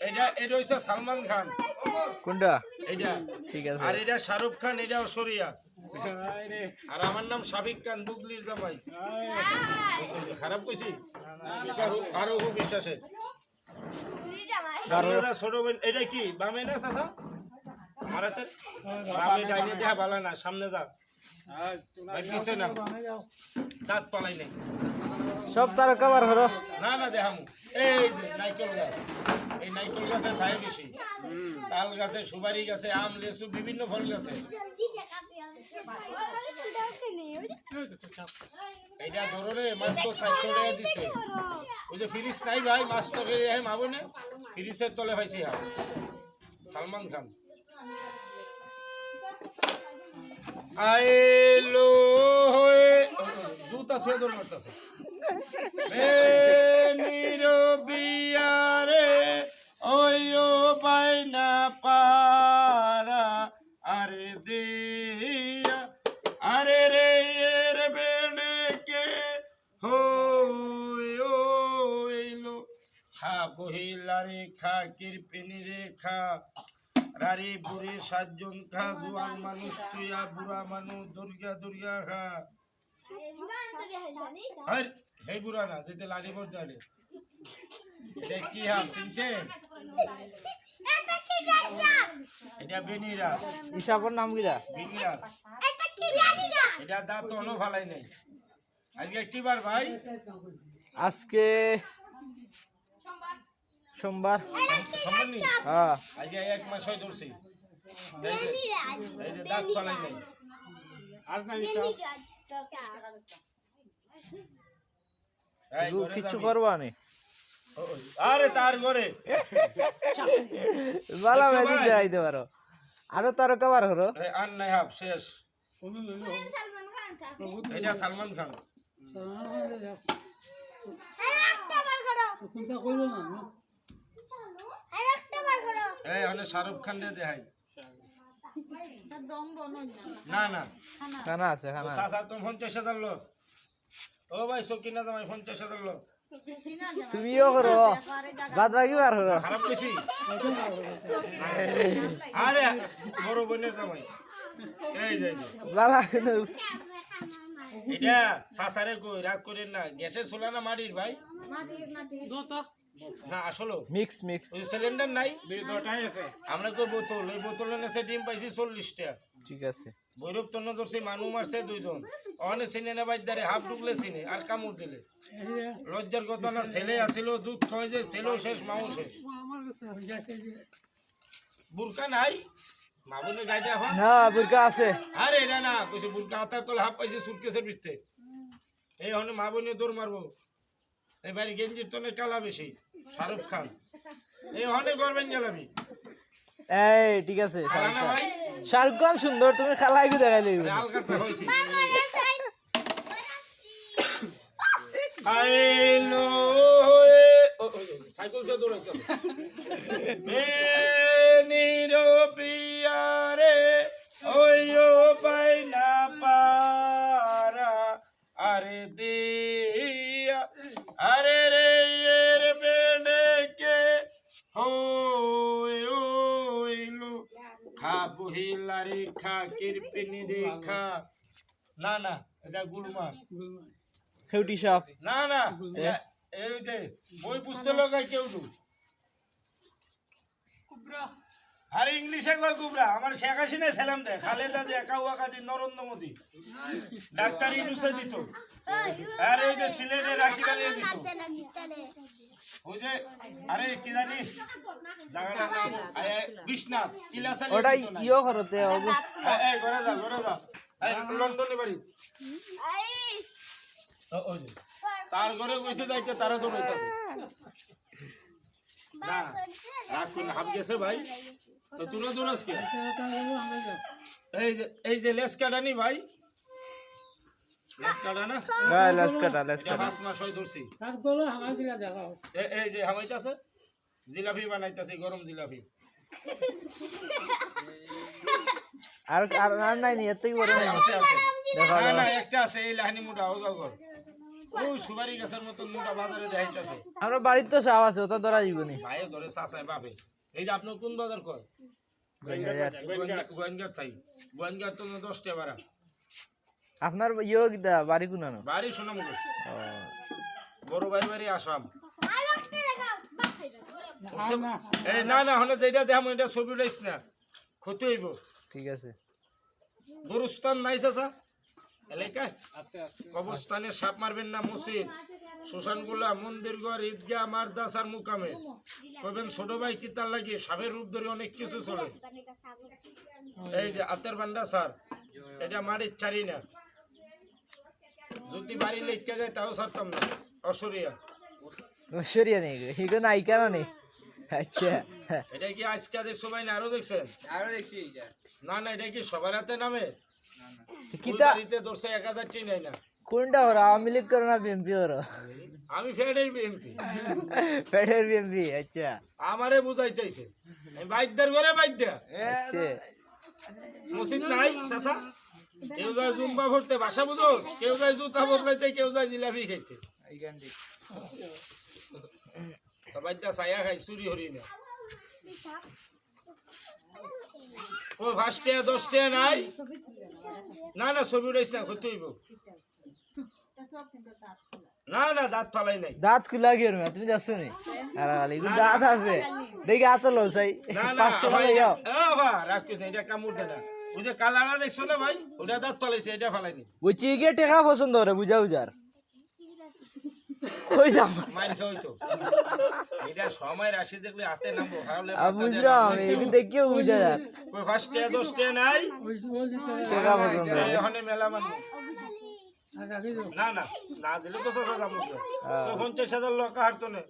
এটা হইছে সালমান খান। কোনটা? এটা ঠিক আছে। আর এটা শাহরুখ খান, এটা ঐশ্বরিয়া। আর আমার নাম সাবিক খান, বুগলির জামাই। খারাপ কইছি? আরো খুব বিশ্বাসে ছোট বোন। এটা কি বামে না চাচা? মারাতে বামে ডাইনে দেখা ভালো না, সামনে যা, পিছে না, দাঁত পালাই নাই। সব তার কভার হলো। না না দেখামু। এই যে নাইকল গাছ, এই নাইকল গাছে থাই বেশি, তাল গাছে, সুপারি গাছে, আম, লেচু, বিভিন্ন ফল গাছে। এইটা ধরো রে, মাত্র 400 টাকা দিছে। ওই যে ফ্রিজ নাই ভাই, মাছ তরকারি মাবো না, ফ্রিজের তলে হয়েছে। সালমান খান আইলো হয়ে জুতা ছুঁয়ে দৌড় মারতেছে। বিয়ারে ওইও বাইনা পারা আরে দিয়া আরে রে এর বেড়েকে হইলো খা বহিলা রে খা কিরপিনি রে খা রারি বুড়ি 7 জন খা, জোয়ান মানুষ তুইয়া বুড়া মানুষ দুর্গা দুর্গা খা। আর হে বুড়া না যেতে লাড়ি পড়তে আরে এটা কি হাম শুনছেন? এটা বেনিরাস। ইসাবর নাম কিরা? বেনিরাস। এটা দাঁত অনো ভালাই নাই। আজকে কি বার ভাই? আজকে সোমবার। সোমবার নি? হ্যাঁ। আজকে 1 মাস হয় ধরছি। এই যে দাঁত ভালাই নাই। আর না কিছু করবা নি? আরে তার ঘরে ভালো ম্যাজিক দেখাইতে পারো। আরো তার কভার হলো। আর নাই হাফ শেষ। এটা সালমান খান। এই অনেক শাহরুখ খান রে দেখাই। না না খানা আছে, খানা। চাচা তুমি 50,000 লোক। ও ভাই সকিনা জামাই 50,000 লোক। তুমিও করো, বাদ বাকি বার হলো। খারাপ কইছি? আরে বড় বোনের জামাই। এই যে বালা এটা চাচারে কই রাগ করেন না। গ্যাসের চুলা না মাটির ভাই? না আসলে মিক্স মিক্স। ওই সিলিন্ডার নাই, দুটাই আছে। আমরা কই বোতল, এই বোতলে নেছে ডিম পাইছি 40 টাকা। ঠিক আছে। ভৈরব তন্ন ধরছি, মানু মারছে 2 জন। অনে চিনে না বাইদারে হাফ ঢুকলে চিনে আর কামড় দিলে। লজ্জার কথা না, ছেলে আসিল দুধ খাওয়াই যে, ছেলেও শেষ মাও শেষ। বুরকা নাই মাবুনে গাইতে এখন? না বুরকা আছে। আরে না না কইছে বুরকা হাতার তলে হাফ পাইছে সুটকেসের ভিতরে। এই হনে মাবুনে দৌড় মারবো। এবারে গেঞ্জির তলে কালা বেশি, শাহরুখ খান। এই হনে গরবেন গেলামি। এই ঠিক আছে। শাহরুখ খান সুন্দর, তুমি খালাই গু দেখাইলে আলকাতা হইছে। আইলো সাইকেল দিয়ে দৌড়াইতে নিরবিয়ারে ওইও বাইনা পারা আরে দিয়া আরে রে এর বেনেকে হইলো খা বহিলা রে খা কিরপিনি রে খা। না না এটা গুলমা। খেউটি সাপ। না না এই যে বই বুঝতে লাগাই কেউ দু। আরে ইংলিশে কয় কুবরা। আমার শেখ হাসিনা সালাম দে, খালেদা দে, কাউয়াকা দি, নরেন্দ্র মোদি, ডাক্তার ইউনূসে দিত। আরে ওই যে সিলেটে রাকিব আলী দিত। ওই যে আরে কি জানি জায়গাটার নাম বিশ্বনাথ ইলাসালি। ওটা ইও করতে হবে। এই ঘরে যা, ঘরে যা। এই লন্ডনে বাড়ি। ওই যে তার ঘরে বসে যাইতে তারা দৌড়াইতেছে। না রাখুন হাফ গেছে ভাই, তো তুলো দৌড়াস কে? এই যে লেস কাটা নি ভাই, লেস কাটা না? হ্যাঁ লেস কাটা, লেস কাটা। 5 মাস হই ধরছি। তার গলা হামাই দিলা দেখাও। এই যে হামাইতাছে, জিলাপি বানাইতাছে, গরম জিলাপি। আর আর নাই নি, এত কি বড় নাই। আছে আছে। দেখো না না একটা আছে, এই লাহানি মুডা ও যাও কর। ওই সুপারি গাছের মতন মোটা বাজারে দেখাইতেছে আমরা বাড়ির তো সাপ আছে ওটা ধরা জীবনী ভাইও ধরে চাচায় বাপে এই যে আপনার কোন বাজার কয় গোয়েঙ্গার থাই গোয়েঙ্গার তো 10 টাকা ভাড়া আপনার ইয়ে কিতা বাড়ি কোনানো বাড়ি সোনামুখ বড় ভাই বাড়ি আসাম এই না না হলে যেটা দেখাম এটা ছবি উঠাইস না ক্ষতি হইব ঠিক আছে গুরুস্থান নাই চাচা এলাকায় কবরস্থানে সাপ মারবেন না মসজিদ শ্মশানগুলা মন্দির ঘর ঈদগাহ মাদ্রাসার মুকামে কইবেন ছোট ভাই কি তার লাগে সাপের রূপ ধরে অনেক কিছু চলে এই যে আতের বান্ডা স্যার এটা মাটির চারি না যদি বাড়ি লেখা যায় তাও ছাড়তাম না অসরিয়া ঐশ্বরিয়া নেই গো এগো নায়িকা না নেই আচ্ছা এটা কি আজকে দেখছো ভাই না আরো দেখছেন আরো দেখছি এইটা না না এটা কি সবার হাতে নামে কিতা বাড়িতে ধরছে 1000 টি নাই না কোনটা ওরা আওয়ামী লীগ করো না বিএমপি ওরা আমি ফেডের বিএমপি ফেডারেল বিএমপি আচ্ছা আমারে বুঝাইতেছে আমি বাইকদার ঘরে বাইকদা আচ্ছা মসজিদ নাই চাচা কেউ যায় জুম্বা ভরতে ভাষা বুঝোস কেউ যায় জুতা বদলাইতে কেউ যায় জিলাপি খাইতে এইখান থেকে তো বাইকদা ছায়া খাই চুরি হরি না ও 5 টাকা 10 টাকা নাই না না ছবি উঠাইস না ক্ষতি হইব না না দাঁত ফালাই নাই দাঁত খুলা গিয়ে তুমি যাচ্ছ নি আর খালি দাঁত আছে দেখি হাতে লো চাই না না 5 টাকা ভাই লই যাও রাখিস না এটা কামড় দে না ওই যে কালারা দেখছো না ভাই ওটা দাঁত ফালাইছে এটা ফালাইনি ওই চিকে টেকা পছন্দ করে বুঝা বুঝার ওই দাম মাইন খাওয়াই তো এটা সময় রাশি দেখলে হাতে নামবো হারালে বুঝলাম এগুলো দেখিও বুঝা যায় কই 5 টাকা 10 টাকা নাই টেকা পছন্দ করে এখানে মেলা মানবো না না না দিলে তো সব দাম 50,000 লোক হারতো না